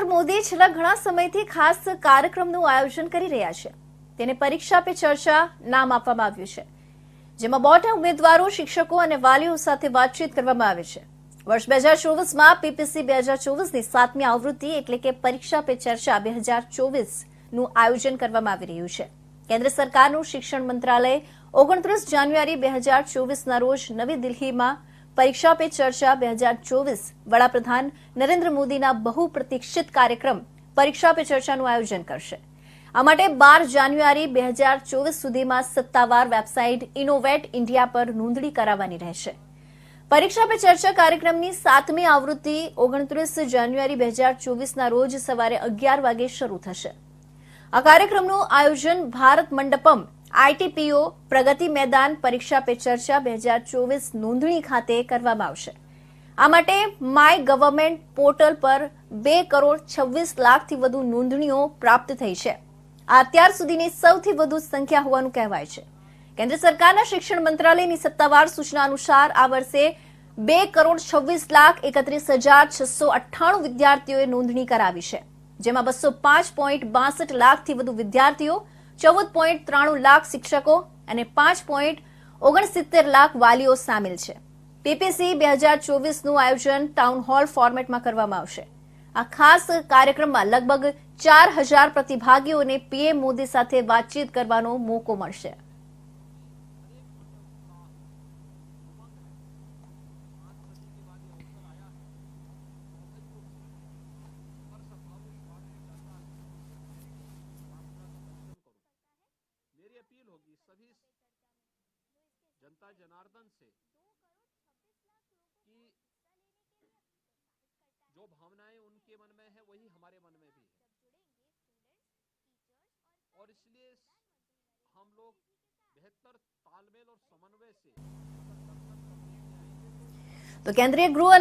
મોદી છેલ્લા ઘણા સમયથી ખાસ કાર્યક્રમનું આયોજન કરી રહ્યા છે. તેને પરીક્ષા પે ચર્ચા નામ આપવામાં આવ્યું છે, જેમાં બોર્ડના ઉમેદવારો, શિક્ષકો અને વાલીઓ સાથે વાતચીત કરવામાં આવે છે. વર્ષ 2024માં પીપીસી 2024ની 7મી આવૃત્તિ એટલે કે પરીક્ષા પે ચર્ચા 2024નું આયોજન કરવામાં આવી રહ્યું છે. કેન્દ્ર સરકારનું શિક્ષણ મંત્રાલય 29 જાન્યુઆરી 2024ના રોજ નવી દિલ્હીમાં પરીક્ષા પે ચર્ચા 2024 વડાપ્રધાન નરેન્દ્ર મોદીના બહુપ્રતીક્ષિત કાર્યક્રમ પરીક્ષા પે ચર્ચાનું આયોજન કરશે. આ માટે 12 જાન્યુઆરી 2024 સુધીમાં સત્તાવાર વેબસાઇટ ઇનોવેટ ઇન્ડિયા પર નોંધણી કરાવવાની રહેશે. પરીક્ષા પે ચર્ચા કાર્યક્રમની 7મી આવૃત્તિ 29 જાન્યુઆરી 2024ના રોજ સવારે 11 વાગે શરૂ થશે. આ કાર્યક્રમનું આયોજન ભારત મંડપમ, આઈટીપીઓ, પ્રગતિ મેદાન, પરીક્ષા પે ચર્ચા 2024 નોંધણી ખાતે કરવામાં આવશે. આ માટે માય ગવર્મેન્ટ પોર્ટલ પર 2,26,00,000થી વધુ નોંધણીઓ પ્રાપ્ત થઈ છે. આ અત્યાર સુધીની સૌથી વધુ સંખ્યા હોવાનું કહેવાય છે. કેન્દ્ર સરકારના શિક્ષણ મંત્રાલયની સત્તાવાર સૂચના અનુસાર આ વર્ષે 2,26,31,698 વિદ્યાર્થીઓએ નોંધણી કરાવી છે, જેમાં 205.62 લાખથી વધુ વિદ્યાર્થીઓ, 14.93 લાખ શિક્ષકો અને 5.69 લાખ વાલીઓ સામેલ છે. પીપીસી 2024નું આયોજન ટાઉન હોલ ફોર્મેટમાં કરવામાં આવશે. આ ખાસ કાર્યક્રમમાં લગભગ 4,000 પ્રતિભાગીઓને પીએમ મોદી સાથે વાતચીત કરવાનો મોકો મળશે. मेरी अपील होगी सभी जनता जनार्दन से कि जो भावनाएं उनके मन में है वही हमारे मन में भी है, और इसलिए हम लोग बेहतर तालमेल और समन्वय से तो केंद्रीय गृह